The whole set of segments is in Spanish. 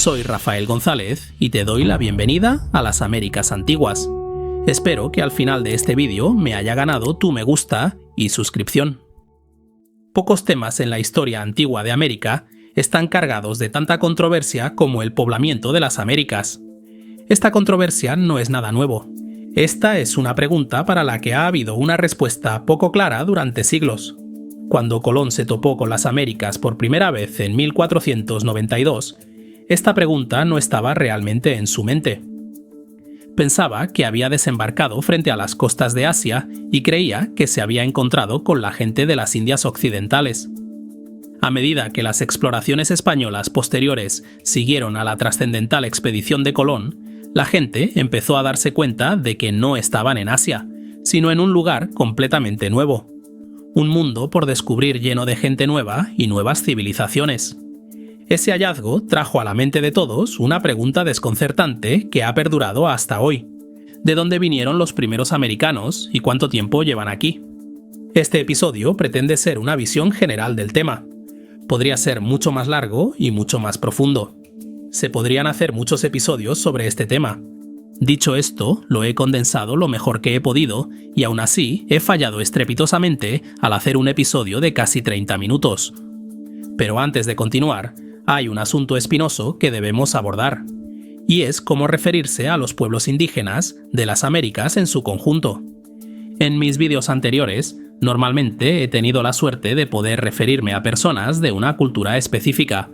Soy Rafael González y te doy la bienvenida a las Américas Antiguas. Espero que al final de este vídeo me haya ganado tu me gusta y suscripción. Pocos temas en la historia antigua de América están cargados de tanta controversia como el poblamiento de las Américas. Esta controversia no es nada nuevo. Esta es una pregunta para la que ha habido una respuesta poco clara durante siglos. Cuando Colón se topó con las Américas por primera vez en 1492, esta pregunta no estaba realmente en su mente. Pensaba que había desembarcado frente a las costas de Asia y creía que se había encontrado con la gente de las Indias Occidentales. A medida que las exploraciones españolas posteriores siguieron a la trascendental expedición de Colón, la gente empezó a darse cuenta de que no estaban en Asia, sino en un lugar completamente nuevo. Un mundo por descubrir lleno de gente nueva y nuevas civilizaciones. Ese hallazgo trajo a la mente de todos una pregunta desconcertante que ha perdurado hasta hoy. ¿De dónde vinieron los primeros americanos y cuánto tiempo llevan aquí? Este episodio pretende ser una visión general del tema. Podría ser mucho más largo y mucho más profundo. Se podrían hacer muchos episodios sobre este tema. Dicho esto, lo he condensado lo mejor que he podido y aún así he fallado estrepitosamente al hacer un episodio de casi 30 minutos. Pero antes de continuar, hay un asunto espinoso que debemos abordar, y es cómo referirse a los pueblos indígenas de las Américas en su conjunto. En mis vídeos anteriores, normalmente he tenido la suerte de poder referirme a personas de una cultura específica,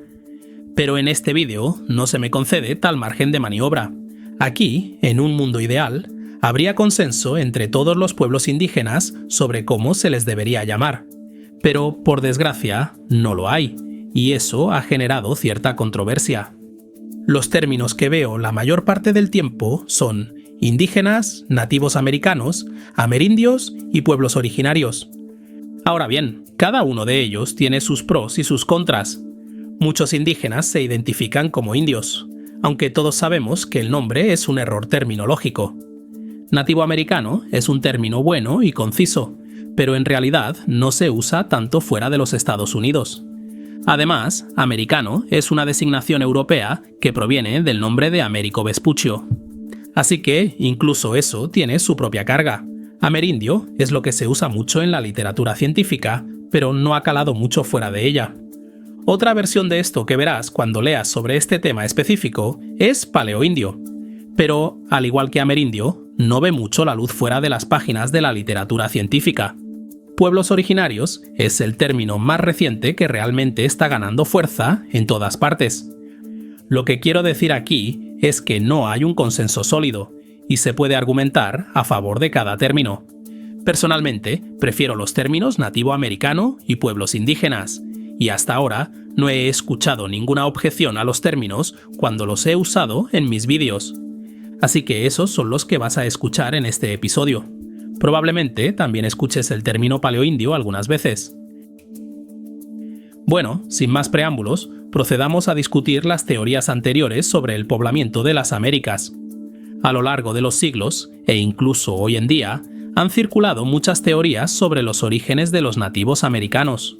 pero en este vídeo no se me concede tal margen de maniobra. Aquí, en un mundo ideal, habría consenso entre todos los pueblos indígenas sobre cómo se les debería llamar. Pero, por desgracia, no lo hay, y eso ha generado cierta controversia. Los términos que veo la mayor parte del tiempo son indígenas, nativos americanos, amerindios y pueblos originarios. Ahora bien, cada uno de ellos tiene sus pros y sus contras. Muchos indígenas se identifican como indios, aunque todos sabemos que el nombre es un error terminológico. Nativo americano es un término bueno y conciso, pero en realidad no se usa tanto fuera de los Estados Unidos. Además, americano es una designación europea que proviene del nombre de Américo Vespuccio. Así que incluso eso tiene su propia carga. Amerindio es lo que se usa mucho en la literatura científica, pero no ha calado mucho fuera de ella. Otra versión de esto que verás cuando leas sobre este tema específico es paleoindio, pero, al igual que amerindio, no ve mucho la luz fuera de las páginas de la literatura científica. Pueblos originarios es el término más reciente que realmente está ganando fuerza en todas partes. Lo que quiero decir aquí es que no hay un consenso sólido, y se puede argumentar a favor de cada término. Personalmente, prefiero los términos nativo americano y pueblos indígenas, y hasta ahora no he escuchado ninguna objeción a los términos cuando los he usado en mis vídeos. Así que esos son los que vas a escuchar en este episodio. Probablemente también escuches el término paleoindio algunas veces. Bueno, sin más preámbulos, procedamos a discutir las teorías anteriores sobre el poblamiento de las Américas. A lo largo de los siglos, e incluso hoy en día, han circulado muchas teorías sobre los orígenes de los nativos americanos.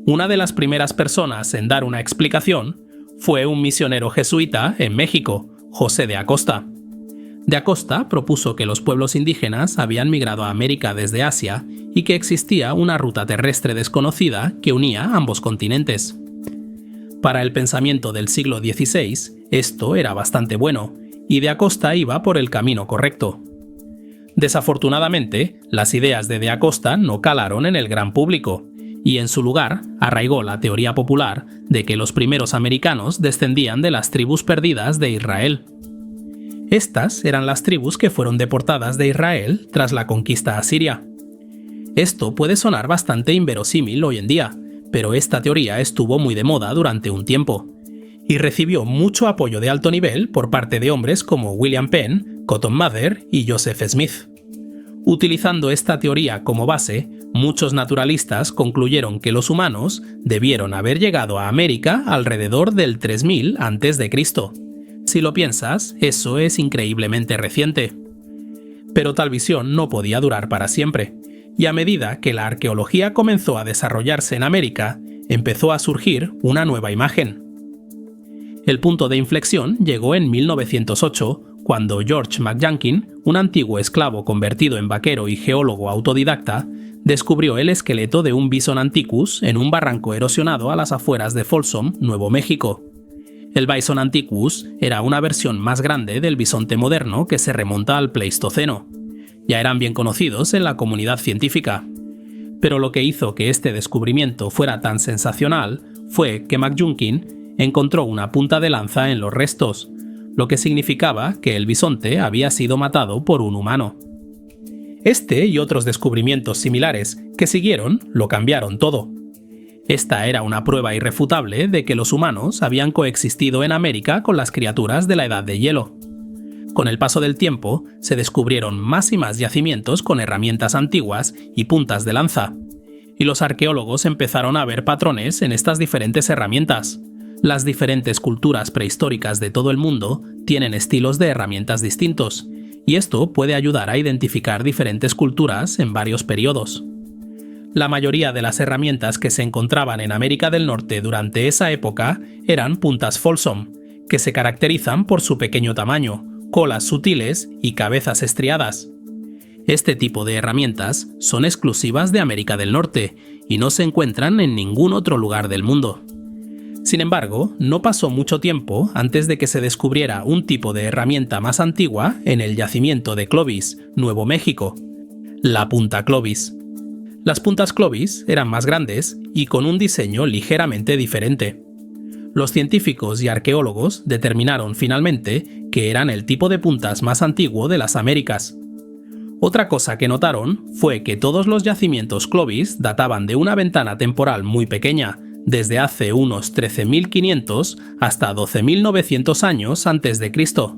Una de las primeras personas en dar una explicación fue un misionero jesuita en México, José de Acosta. De Acosta propuso que los pueblos indígenas habían migrado a América desde Asia y que existía una ruta terrestre desconocida que unía ambos continentes. Para el pensamiento del siglo XVI, esto era bastante bueno, y de Acosta iba por el camino correcto. Desafortunadamente, las ideas de Acosta no calaron en el gran público, y en su lugar arraigó la teoría popular de que los primeros americanos descendían de las tribus perdidas de Israel. Estas eran las tribus que fueron deportadas de Israel tras la conquista asiria. Esto puede sonar bastante inverosímil hoy en día, pero esta teoría estuvo muy de moda durante un tiempo, y recibió mucho apoyo de alto nivel por parte de hombres como William Penn, Cotton Mather y Joseph Smith. Utilizando esta teoría como base, muchos naturalistas concluyeron que los humanos debieron haber llegado a América alrededor del 3000 a.C. Si lo piensas, eso es increíblemente reciente. Pero tal visión no podía durar para siempre, y a medida que la arqueología comenzó a desarrollarse en América, empezó a surgir una nueva imagen. El punto de inflexión llegó en 1908, cuando George McJunkin, un antiguo esclavo convertido en vaquero y geólogo autodidacta, descubrió el esqueleto de un Bison antiquus en un barranco erosionado a las afueras de Folsom, Nuevo México. El Bison antiquus era una versión más grande del bisonte moderno que se remonta al Pleistoceno. Ya eran bien conocidos en la comunidad científica. Pero lo que hizo que este descubrimiento fuera tan sensacional fue que McJunkin encontró una punta de lanza en los restos, lo que significaba que el bisonte había sido matado por un humano. Este y otros descubrimientos similares que siguieron lo cambiaron todo. Esta era una prueba irrefutable de que los humanos habían coexistido en América con las criaturas de la Edad de Hielo. Con el paso del tiempo, se descubrieron más y más yacimientos con herramientas antiguas y puntas de lanza, y los arqueólogos empezaron a ver patrones en estas diferentes herramientas. Las diferentes culturas prehistóricas de todo el mundo tienen estilos de herramientas distintos, y esto puede ayudar a identificar diferentes culturas en varios periodos. La mayoría de las herramientas que se encontraban en América del Norte durante esa época eran puntas Folsom, que se caracterizan por su pequeño tamaño, colas sutiles y cabezas estriadas. Este tipo de herramientas son exclusivas de América del Norte y no se encuentran en ningún otro lugar del mundo. Sin embargo, no pasó mucho tiempo antes de que se descubriera un tipo de herramienta más antigua en el yacimiento de Clovis, Nuevo México, la punta Clovis. Las puntas Clovis eran más grandes y con un diseño ligeramente diferente. Los científicos y arqueólogos determinaron finalmente que eran el tipo de puntas más antiguo de las Américas. Otra cosa que notaron fue que todos los yacimientos Clovis databan de una ventana temporal muy pequeña, desde hace unos 13.500 hasta 12.900 años antes de Cristo.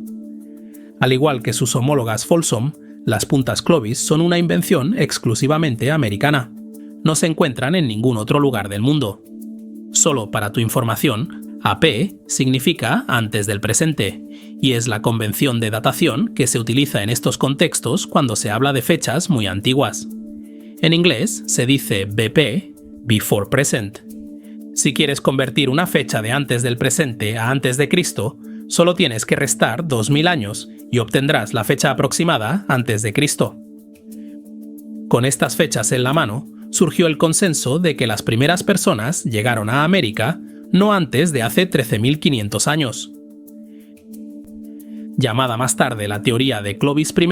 Al igual que sus homólogas Folsom, las puntas Clovis son una invención exclusivamente americana. No se encuentran en ningún otro lugar del mundo. Solo para tu información, AP significa antes del presente, y es la convención de datación que se utiliza en estos contextos cuando se habla de fechas muy antiguas. En inglés se dice BP, before present. Si quieres convertir una fecha de antes del presente a antes de Cristo, solo tienes que restar 2000 años y obtendrás la fecha aproximada antes de Cristo. Con estas fechas en la mano, surgió el consenso de que las primeras personas llegaron a América no antes de hace 13.500 años. Llamada más tarde la teoría de Clovis I,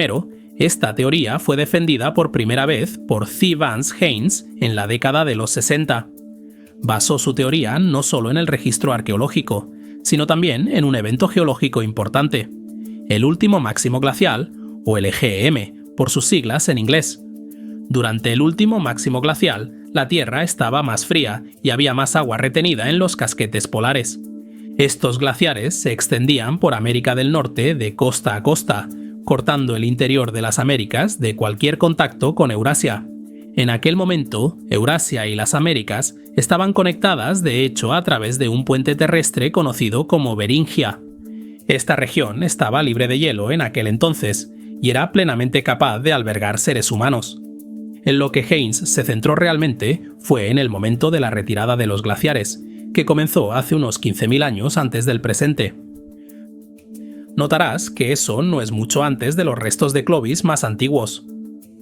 esta teoría fue defendida por primera vez por C. Vance Haynes en la década de los 60. Basó su teoría no solo en el registro arqueológico, sino también en un evento geológico importante, el último máximo glacial, o el EGM, por sus siglas en inglés. Durante el último máximo glacial, la Tierra estaba más fría y había más agua retenida en los casquetes polares. Estos glaciares se extendían por América del Norte de costa a costa, cortando el interior de las Américas de cualquier contacto con Eurasia. En aquel momento, Eurasia y las Américas estaban conectadas de hecho a través de un puente terrestre conocido como Beringia. Esta región estaba libre de hielo en aquel entonces y era plenamente capaz de albergar seres humanos. En lo que Haynes se centró realmente fue en el momento de la retirada de los glaciares, que comenzó hace unos 15.000 años antes del presente. Notarás que eso no es mucho antes de los restos de Clovis más antiguos.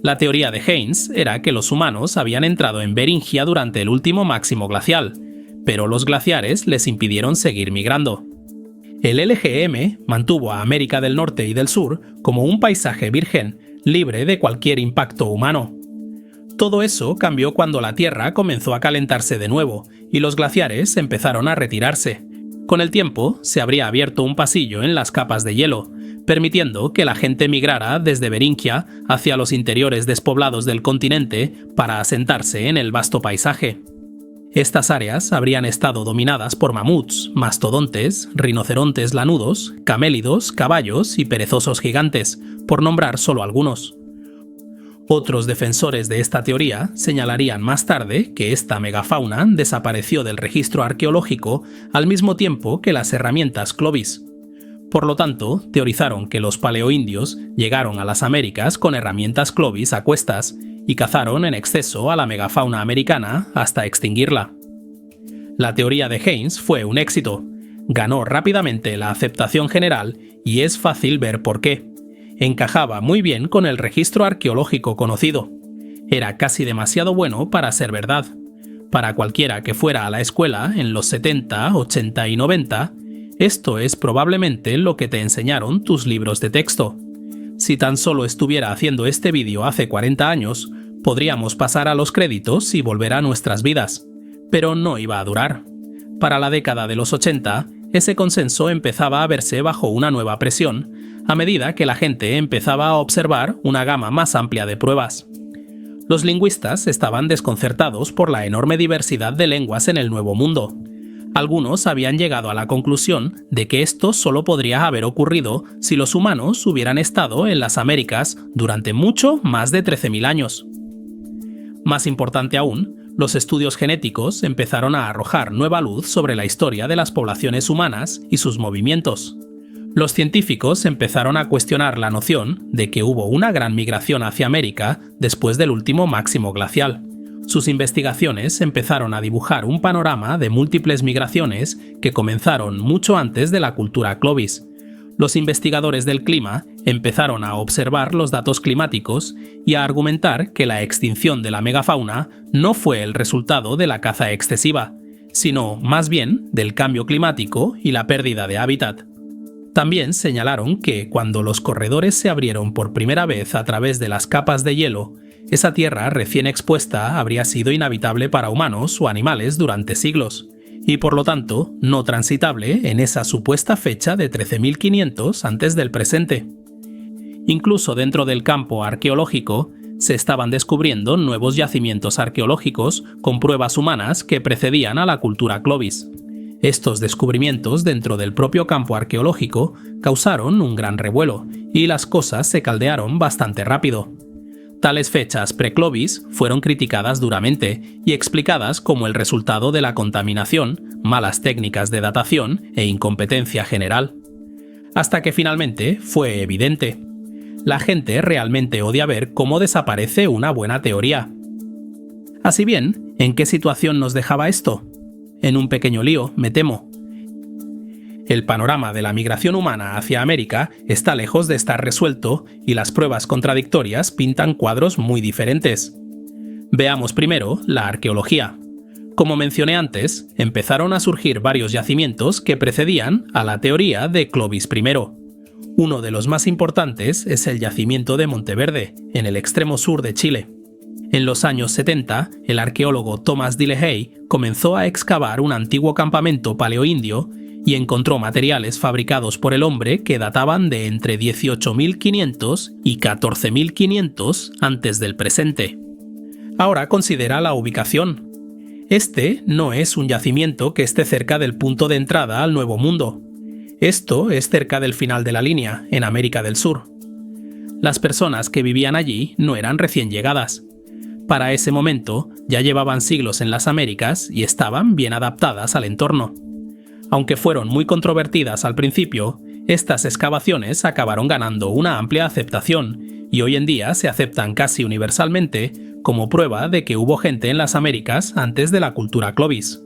La teoría de Haynes era que los humanos habían entrado en Beringia durante el último máximo glacial, pero los glaciares les impidieron seguir migrando. El LGM mantuvo a América del Norte y del Sur como un paisaje virgen, libre de cualquier impacto humano. Todo eso cambió cuando la Tierra comenzó a calentarse de nuevo y los glaciares empezaron a retirarse. Con el tiempo, se habría abierto un pasillo en las capas de hielo, permitiendo que la gente migrara desde Beringia hacia los interiores despoblados del continente para asentarse en el vasto paisaje. Estas áreas habrían estado dominadas por mamuts, mastodontes, rinocerontes lanudos, camélidos, caballos y perezosos gigantes, por nombrar solo algunos. Otros defensores de esta teoría señalarían más tarde que esta megafauna desapareció del registro arqueológico al mismo tiempo que las herramientas Clovis. Por lo tanto, teorizaron que los paleoindios llegaron a las Américas con herramientas Clovis a cuestas y cazaron en exceso a la megafauna americana hasta extinguirla. La teoría de Haynes fue un éxito. ganó rápidamente la aceptación general y es fácil ver por qué. Encajaba muy bien con el registro arqueológico conocido. Era casi demasiado bueno para ser verdad. Para cualquiera que fuera a la escuela en los 70, 80 y 90, esto es probablemente lo que te enseñaron tus libros de texto. Si tan solo estuviera haciendo este vídeo hace 40 años, podríamos pasar a los créditos y volver a nuestras vidas. Pero no iba a durar. Para la década de los 80, ese consenso empezaba a verse bajo una nueva presión, a medida que la gente empezaba a observar una gama más amplia de pruebas. Los lingüistas estaban desconcertados por la enorme diversidad de lenguas en el Nuevo Mundo. Algunos habían llegado a la conclusión de que esto solo podría haber ocurrido si los humanos hubieran estado en las Américas durante mucho más de 13.000 años. Más importante aún, los estudios genéticos empezaron a arrojar nueva luz sobre la historia de las poblaciones humanas y sus movimientos. Los científicos empezaron a cuestionar la noción de que hubo una gran migración hacia América después del último máximo glacial. Sus investigaciones empezaron a dibujar un panorama de múltiples migraciones que comenzaron mucho antes de la cultura Clovis. Los investigadores del clima empezaron a observar los datos climáticos y a argumentar que la extinción de la megafauna no fue el resultado de la caza excesiva, sino más bien del cambio climático y la pérdida de hábitat. También señalaron que cuando los corredores se abrieron por primera vez a través de las capas de hielo, esa tierra recién expuesta habría sido inhabitable para humanos o animales durante siglos, y por lo tanto no transitable en esa supuesta fecha de 13.500 antes del presente. Incluso dentro del campo arqueológico, se estaban descubriendo nuevos yacimientos arqueológicos con pruebas humanas que precedían a la cultura Clovis. Estos descubrimientos dentro del propio campo arqueológico causaron un gran revuelo, y las cosas se caldearon bastante rápido. Tales fechas pre-Clovis fueron criticadas duramente y explicadas como el resultado de la contaminación, malas técnicas de datación e incompetencia general. Hasta que finalmente fue evidente. La gente realmente odia ver cómo desaparece una buena teoría. Así bien, ¿en qué situación nos dejaba esto? En un pequeño lío, me temo. El panorama de la migración humana hacia América está lejos de estar resuelto y las pruebas contradictorias pintan cuadros muy diferentes. Veamos primero la arqueología. Como mencioné antes, empezaron a surgir varios yacimientos que precedían a la teoría de Clovis I. Uno de los más importantes es el yacimiento de Monteverde, en el extremo sur de Chile. En los años 70, el arqueólogo Thomas Dillehay comenzó a excavar un antiguo campamento paleoindio y encontró materiales fabricados por el hombre que databan de entre 18.500 y 14.500 antes del presente. Ahora considera la ubicación. Este no es un yacimiento que esté cerca del punto de entrada al Nuevo Mundo. Esto es cerca del final de la línea, en América del Sur. Las personas que vivían allí no eran recién llegadas. Para ese momento ya llevaban siglos en las Américas y estaban bien adaptadas al entorno. Aunque fueron muy controvertidas al principio, estas excavaciones acabaron ganando una amplia aceptación y hoy en día se aceptan casi universalmente como prueba de que hubo gente en las Américas antes de la cultura Clovis.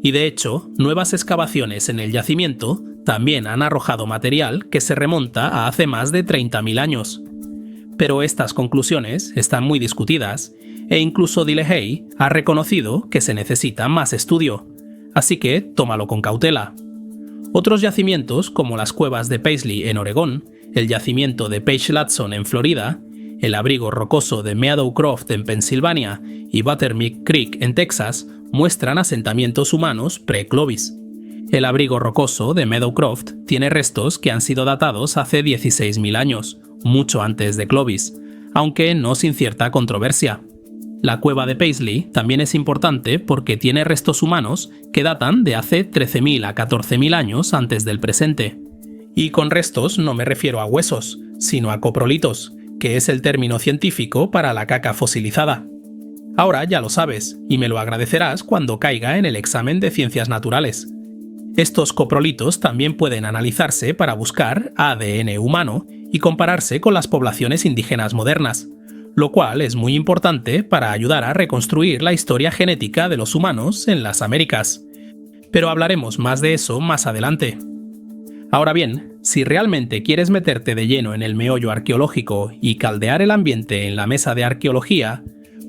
Y de hecho, nuevas excavaciones en el yacimiento también han arrojado material que se remonta a hace más de 30.000 años. Pero estas conclusiones están muy discutidas e incluso Dillehay ha reconocido que se necesita más estudio, así que tómalo con cautela. Otros yacimientos, como las cuevas de Paisley en Oregón, el yacimiento de Page-Ladson en Florida, el abrigo rocoso de Meadowcroft en Pensilvania y Buttermilk Creek en Texas, muestran asentamientos humanos pre-Clovis. El abrigo rocoso de Meadowcroft tiene restos que han sido datados hace 16.000 años, mucho antes de Clovis, aunque no sin cierta controversia. La cueva de Paisley también es importante porque tiene restos humanos que datan de hace 13.000 a 14.000 años antes del presente. Y con restos no me refiero a huesos, sino a coprolitos, que es el término científico para la caca fosilizada. Ahora ya lo sabes, y me lo agradecerás cuando caiga en el examen de ciencias naturales. Estos coprolitos también pueden analizarse para buscar ADN humano y compararse con las poblaciones indígenas modernas, lo cual es muy importante para ayudar a reconstruir la historia genética de los humanos en las Américas. Pero hablaremos más de eso más adelante. Ahora bien, si realmente quieres meterte de lleno en el meollo arqueológico y caldear el ambiente en la mesa de arqueología,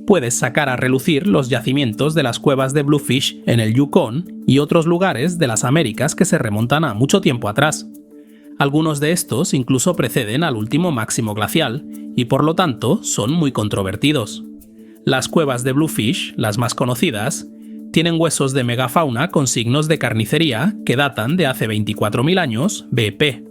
puedes sacar a relucir los yacimientos de las cuevas de Bluefish en el Yukon y otros lugares de las Américas que se remontan a mucho tiempo atrás. Algunos de estos incluso preceden al último máximo glacial y por lo tanto son muy controvertidos. Las cuevas de Bluefish, las más conocidas, tienen huesos de megafauna con signos de carnicería que datan de hace 24.000 años BP.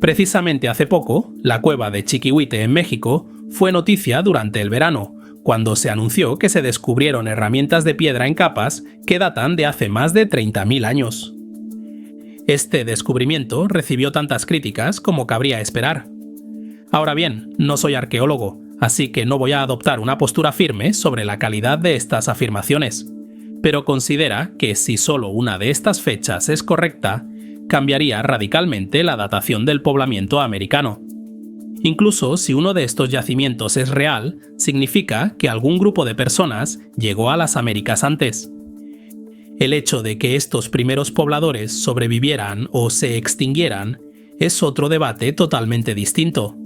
Precisamente hace poco, la cueva de Chiquihuite en México fue noticia durante el verano, cuando se anunció que se descubrieron herramientas de piedra en capas que datan de hace más de 30.000 años. Este descubrimiento recibió tantas críticas como cabría esperar. Ahora bien, no soy arqueólogo, así que no voy a adoptar una postura firme sobre la calidad de estas afirmaciones, pero considera que si solo una de estas fechas es correcta, cambiaría radicalmente la datación del poblamiento americano. Incluso si uno de estos yacimientos es real, significa que algún grupo de personas llegó a las Américas antes. El hecho de que estos primeros pobladores sobrevivieran o se extinguieran es otro debate totalmente distinto.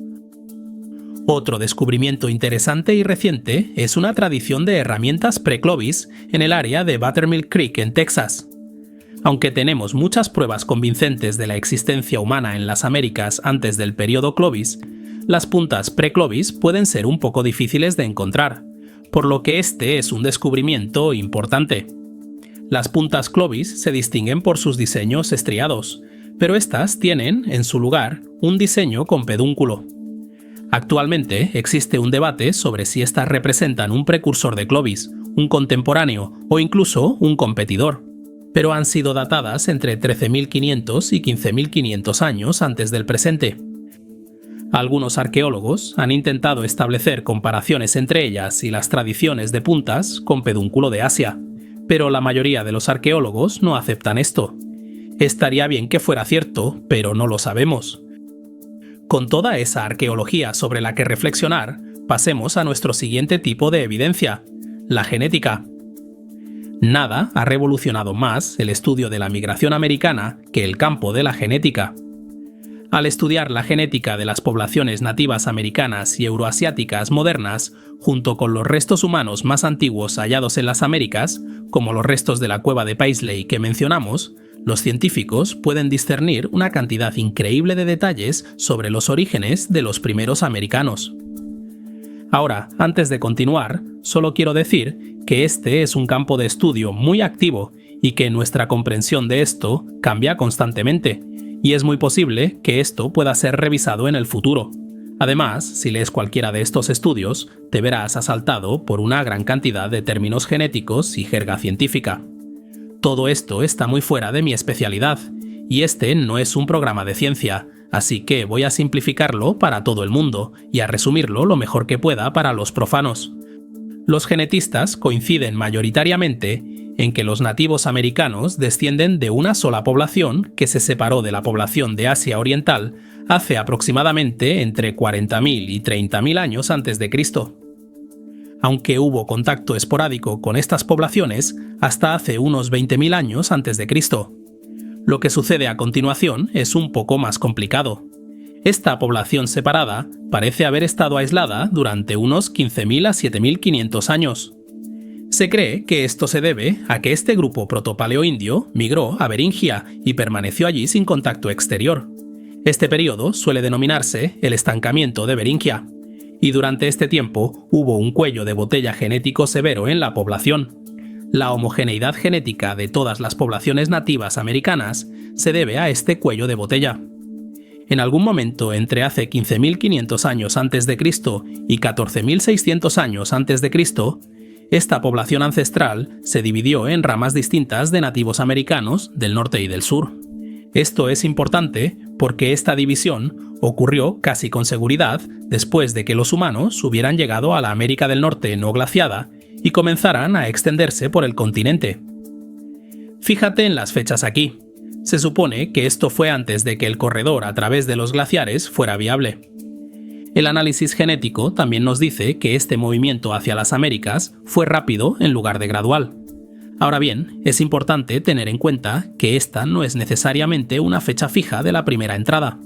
Otro descubrimiento interesante y reciente es una tradición de herramientas pre-Clovis en el área de Buttermilk Creek en Texas. Aunque tenemos muchas pruebas convincentes de la existencia humana en las Américas antes del período Clovis, las puntas pre-Clovis pueden ser un poco difíciles de encontrar, por lo que este es un descubrimiento importante. Las puntas Clovis se distinguen por sus diseños estriados, pero estas tienen, en su lugar, un diseño con pedúnculo. Actualmente existe un debate sobre si estas representan un precursor de Clovis, un contemporáneo o incluso un competidor, pero han sido datadas entre 13.500 y 15.500 años antes del presente. Algunos arqueólogos han intentado establecer comparaciones entre ellas y las tradiciones de puntas con pedúnculo de Asia, pero la mayoría de los arqueólogos no aceptan esto. Estaría bien que fuera cierto, pero no lo sabemos. Con toda esa arqueología sobre la que reflexionar, pasemos a nuestro siguiente tipo de evidencia, la genética. Nada ha revolucionado más el estudio de la migración americana que el campo de la genética. Al estudiar la genética de las poblaciones nativas americanas y euroasiáticas modernas, junto con los restos humanos más antiguos hallados en las Américas, como los restos de la cueva de Paisley que mencionamos, los científicos pueden discernir una cantidad increíble de detalles sobre los orígenes de los primeros americanos. Ahora, antes de continuar, solo quiero decir que este es un campo de estudio muy activo y que nuestra comprensión de esto cambia constantemente, y es muy posible que esto pueda ser revisado en el futuro. Además, si lees cualquiera de estos estudios, te verás asaltado por una gran cantidad de términos genéticos y jerga científica. Todo esto está muy fuera de mi especialidad, y este no es un programa de ciencia, así que voy a simplificarlo para todo el mundo y a resumirlo lo mejor que pueda para los profanos. Los genetistas coinciden mayoritariamente en que los nativos americanos descienden de una sola población que se separó de la población de Asia Oriental hace aproximadamente entre 40.000 y 30.000 años antes de Cristo. Aunque hubo contacto esporádico con estas poblaciones hasta hace unos 20.000 años antes de Cristo. Lo que sucede a continuación es un poco más complicado. Esta población separada parece haber estado aislada durante unos 15.000 a 7.500 años. Se cree que esto se debe a que este grupo protopaleoindio migró a Beringia y permaneció allí sin contacto exterior. Este periodo suele denominarse el estancamiento de Beringia, y durante este tiempo hubo un cuello de botella genético severo en la población. La homogeneidad genética de todas las poblaciones nativas americanas se debe a este cuello de botella. En algún momento entre hace 15.500 años antes de Cristo y 14.600 años antes de Cristo, esta población ancestral se dividió en ramas distintas de nativos americanos del norte y del sur. Esto es importante porque esta división ocurrió casi con seguridad después de que los humanos hubieran llegado a la América del Norte no glaciada y comenzaran a extenderse por el continente. Fíjate en las fechas aquí. Se supone que esto fue antes de que el corredor a través de los glaciares fuera viable. El análisis genético también nos dice que este movimiento hacia las Américas fue rápido en lugar de gradual. Ahora bien, es importante tener en cuenta que esta no es necesariamente una fecha fija de la primera entrada.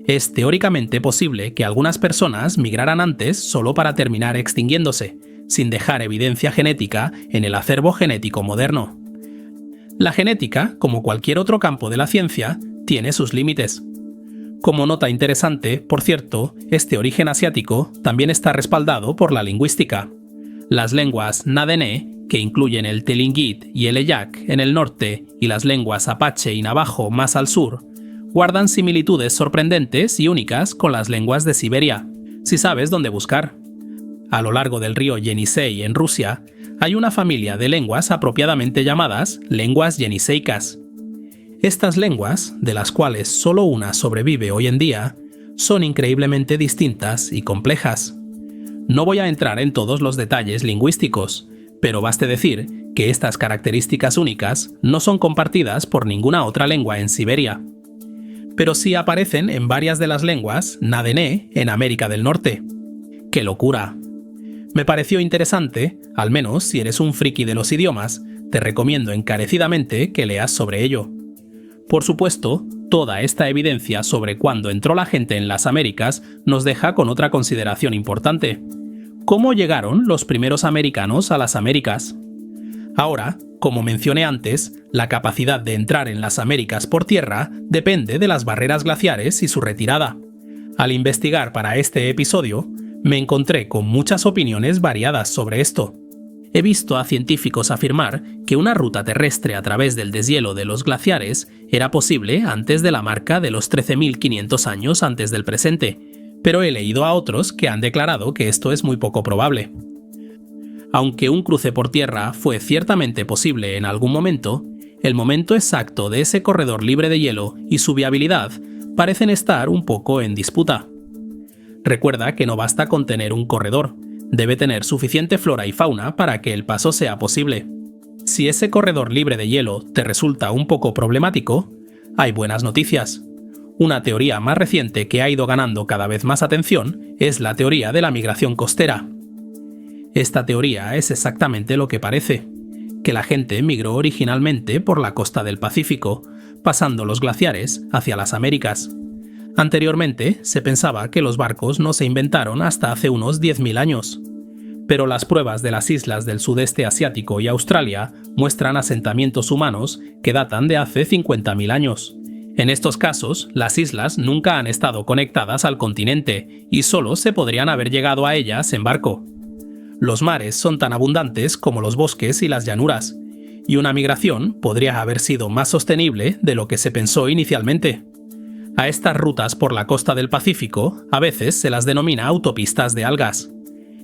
Es teóricamente posible que algunas personas migraran antes solo para terminar extinguiéndose, sin dejar evidencia genética en el acervo genético moderno. La genética, como cualquier otro campo de la ciencia, tiene sus límites. Como nota interesante, por cierto, este origen asiático también está respaldado por la lingüística. Las lenguas Na-Dene, que incluyen el Tlingit y el Eyak en el norte y las lenguas Apache y Navajo más al sur, guardan similitudes sorprendentes y únicas con las lenguas de Siberia, si sabes dónde buscar. A lo largo del río Yenisei en Rusia, hay una familia de lenguas apropiadamente llamadas lenguas yeniseicas. Estas lenguas, de las cuales solo una sobrevive hoy en día, son increíblemente distintas y complejas. No voy a entrar en todos los detalles lingüísticos, pero baste decir que estas características únicas no son compartidas por ninguna otra lengua en Siberia. Pero sí aparecen en varias de las lenguas Na-Dene en América del Norte. ¡Qué locura! Me pareció interesante, al menos si eres un friki de los idiomas, te recomiendo encarecidamente que leas sobre ello. Por supuesto, toda esta evidencia sobre cuándo entró la gente en las Américas nos deja con otra consideración importante. ¿Cómo llegaron los primeros americanos a las Américas? Ahora, como mencioné antes, la capacidad de entrar en las Américas por tierra depende de las barreras glaciares y su retirada. Al investigar para este episodio, me encontré con muchas opiniones variadas sobre esto. He visto a científicos afirmar que una ruta terrestre a través del deshielo de los glaciares era posible antes de la marca de los 13.500 años antes del presente, pero he leído a otros que han declarado que esto es muy poco probable. Aunque un cruce por tierra fue ciertamente posible en algún momento, el momento exacto de ese corredor libre de hielo y su viabilidad parecen estar un poco en disputa. Recuerda que no basta con tener un corredor, debe tener suficiente flora y fauna para que el paso sea posible. Si ese corredor libre de hielo te resulta un poco problemático, hay buenas noticias. Una teoría más reciente que ha ido ganando cada vez más atención es la teoría de la migración costera. Esta teoría es exactamente lo que parece, que la gente migró originalmente por la costa del Pacífico, pasando los glaciares hacia las Américas. Anteriormente, se pensaba que los barcos no se inventaron hasta hace unos 10.000 años. Pero las pruebas de las islas del sudeste asiático y Australia muestran asentamientos humanos que datan de hace 50.000 años. En estos casos, las islas nunca han estado conectadas al continente y solo se podrían haber llegado a ellas en barco. Los mares son tan abundantes como los bosques y las llanuras, y una migración podría haber sido más sostenible de lo que se pensó inicialmente. A estas rutas por la costa del Pacífico a veces se las denomina autopistas de algas.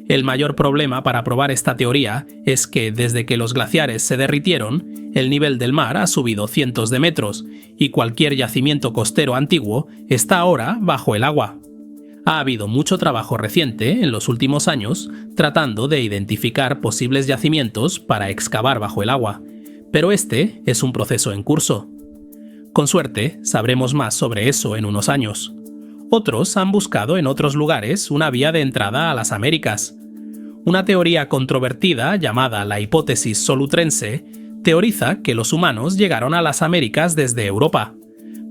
El mayor problema para probar esta teoría es que desde que los glaciares se derritieron, el nivel del mar ha subido cientos de metros y cualquier yacimiento costero antiguo está ahora bajo el agua. Ha habido mucho trabajo reciente en los últimos años tratando de identificar posibles yacimientos para excavar bajo el agua, pero este es un proceso en curso. Con suerte, sabremos más sobre eso en unos años. Otros han buscado en otros lugares una vía de entrada a las Américas. Una teoría controvertida llamada la hipótesis solutrense teoriza que los humanos llegaron a las Américas desde Europa.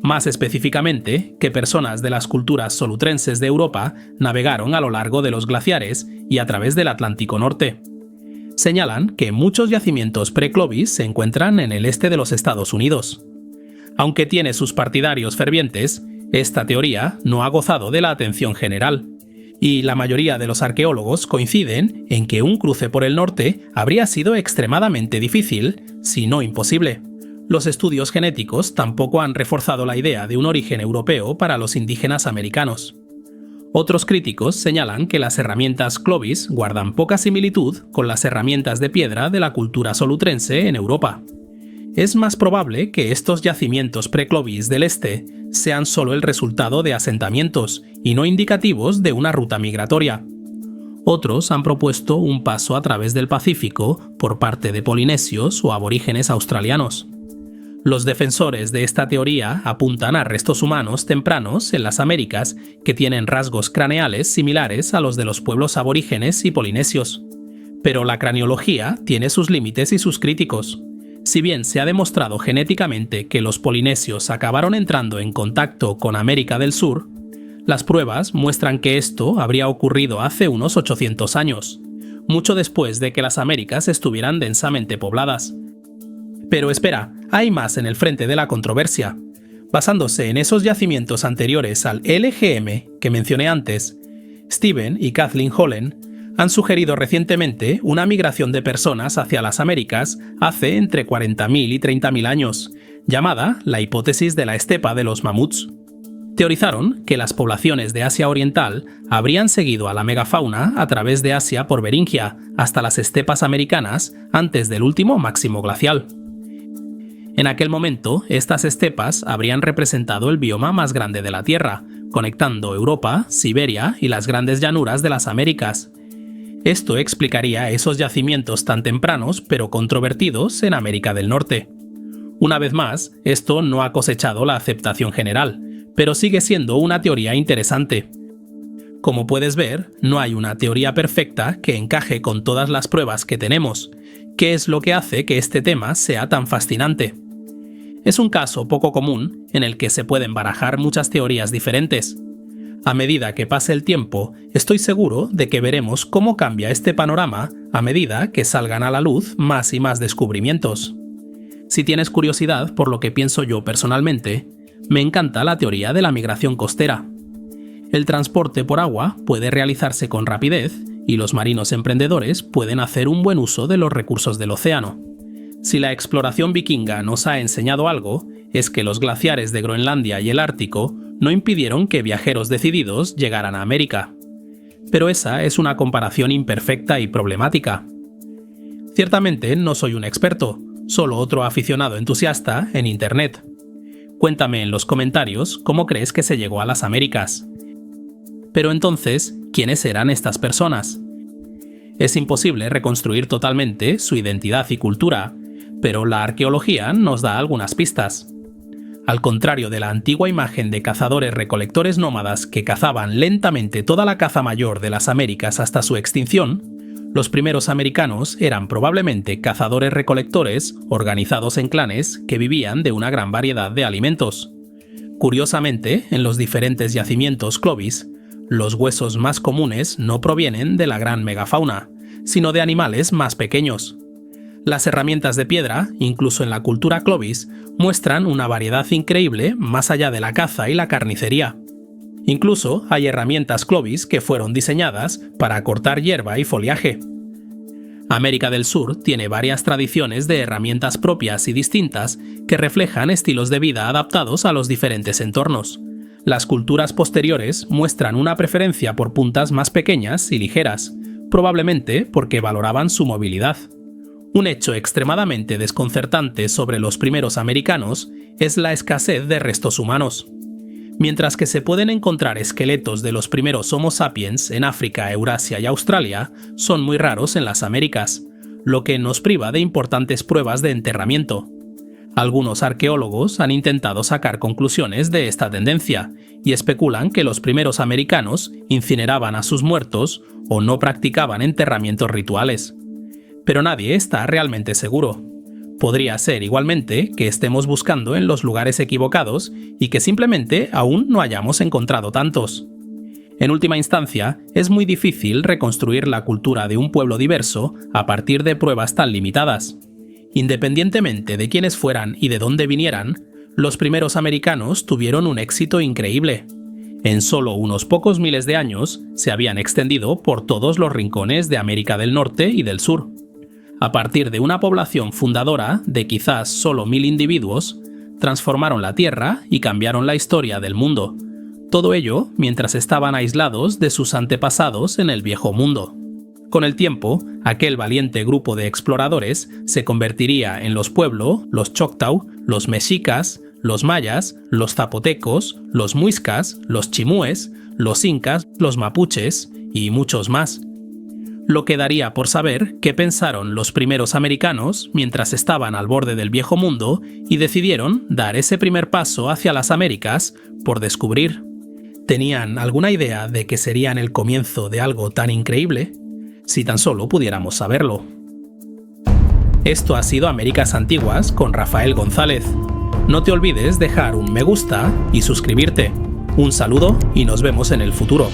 Más específicamente, que personas de las culturas solutrenses de Europa navegaron a lo largo de los glaciares y a través del Atlántico Norte. Señalan que muchos yacimientos pre-Clovis se encuentran en el este de los Estados Unidos. Aunque tiene sus partidarios fervientes, esta teoría no ha gozado de la atención general, y la mayoría de los arqueólogos coinciden en que un cruce por el norte habría sido extremadamente difícil, si no imposible. Los estudios genéticos tampoco han reforzado la idea de un origen europeo para los indígenas americanos. Otros críticos señalan que las herramientas Clovis guardan poca similitud con las herramientas de piedra de la cultura solutrense en Europa. Es más probable que estos yacimientos pre-Clovis del este sean solo el resultado de asentamientos y no indicativos de una ruta migratoria. Otros han propuesto un paso a través del Pacífico por parte de polinesios o aborígenes australianos. Los defensores de esta teoría apuntan a restos humanos tempranos en las Américas que tienen rasgos craneales similares a los de los pueblos aborígenes y polinesios. Pero la craneología tiene sus límites y sus críticos. Si bien se ha demostrado genéticamente que los polinesios acabaron entrando en contacto con América del Sur, las pruebas muestran que esto habría ocurrido hace unos 800 años, mucho después de que las Américas estuvieran densamente pobladas. Pero espera, hay más en el frente de la controversia. Basándose en esos yacimientos anteriores al LGM que mencioné antes, Stephen y Kathleen Hollen han sugerido recientemente una migración de personas hacia las Américas hace entre 40.000 y 30.000 años, llamada la hipótesis de la estepa de los mamuts. Teorizaron que las poblaciones de Asia Oriental habrían seguido a la megafauna a través de Asia por Beringia hasta las estepas americanas antes del último máximo glacial. En aquel momento, estas estepas habrían representado el bioma más grande de la Tierra, conectando Europa, Siberia y las grandes llanuras de las Américas. Esto explicaría esos yacimientos tan tempranos pero controvertidos en América del Norte. Una vez más, esto no ha cosechado la aceptación general, pero sigue siendo una teoría interesante. Como puedes ver, no hay una teoría perfecta que encaje con todas las pruebas que tenemos, que es lo que hace que este tema sea tan fascinante. Es un caso poco común en el que se pueden barajar muchas teorías diferentes. A medida que pase el tiempo, estoy seguro de que veremos cómo cambia este panorama a medida que salgan a la luz más y más descubrimientos. Si tienes curiosidad por lo que pienso yo personalmente, me encanta la teoría de la migración costera. El transporte por agua puede realizarse con rapidez y los marinos emprendedores pueden hacer un buen uso de los recursos del océano. Si la exploración vikinga nos ha enseñado algo, es que los glaciares de Groenlandia y el Ártico no impidieron que viajeros decididos llegaran a América. Pero esa es una comparación imperfecta y problemática. Ciertamente no soy un experto, solo otro aficionado entusiasta en Internet. Cuéntame en los comentarios cómo crees que se llegó a las Américas. Pero entonces, ¿quiénes eran estas personas? Es imposible reconstruir totalmente su identidad y cultura, pero la arqueología nos da algunas pistas. Al contrario de la antigua imagen de cazadores-recolectores nómadas que cazaban lentamente toda la caza mayor de las Américas hasta su extinción, los primeros americanos eran probablemente cazadores-recolectores organizados en clanes que vivían de una gran variedad de alimentos. Curiosamente, en los diferentes yacimientos Clovis, los huesos más comunes no provienen de la gran megafauna, sino de animales más pequeños. Las herramientas de piedra, incluso en la cultura Clovis, muestran una variedad increíble más allá de la caza y la carnicería. Incluso hay herramientas Clovis que fueron diseñadas para cortar hierba y foliaje. América del Sur tiene varias tradiciones de herramientas propias y distintas que reflejan estilos de vida adaptados a los diferentes entornos. Las culturas posteriores muestran una preferencia por puntas más pequeñas y ligeras, probablemente porque valoraban su movilidad. Un hecho extremadamente desconcertante sobre los primeros americanos es la escasez de restos humanos. Mientras que se pueden encontrar esqueletos de los primeros Homo sapiens en África, Eurasia y Australia, son muy raros en las Américas, lo que nos priva de importantes pruebas de enterramiento. Algunos arqueólogos han intentado sacar conclusiones de esta tendencia y especulan que los primeros americanos incineraban a sus muertos o no practicaban enterramientos rituales. Pero nadie está realmente seguro. Podría ser igualmente que estemos buscando en los lugares equivocados y que simplemente aún no hayamos encontrado tantos. En última instancia, es muy difícil reconstruir la cultura de un pueblo diverso a partir de pruebas tan limitadas. Independientemente de quiénes fueran y de dónde vinieran, los primeros americanos tuvieron un éxito increíble. En solo unos pocos miles de años se habían extendido por todos los rincones de América del Norte y del Sur. A partir de una población fundadora de quizás solo 1000 individuos, transformaron la Tierra y cambiaron la historia del mundo. Todo ello mientras estaban aislados de sus antepasados en el Viejo Mundo. Con el tiempo, aquel valiente grupo de exploradores se convertiría en los Pueblo, los Choctaw, los Mexicas, los Mayas, los Zapotecos, los Muiscas, los Chimúes, los Incas, los Mapuches y muchos más. Lo quedaría por saber qué pensaron los primeros americanos mientras estaban al borde del Viejo Mundo y decidieron dar ese primer paso hacia las Américas por descubrir. ¿Tenían alguna idea de que serían el comienzo de algo tan increíble? Si tan solo pudiéramos saberlo. Esto ha sido Américas Antiguas con Rafael González. No te olvides dejar un me gusta y suscribirte. Un saludo y nos vemos en el futuro.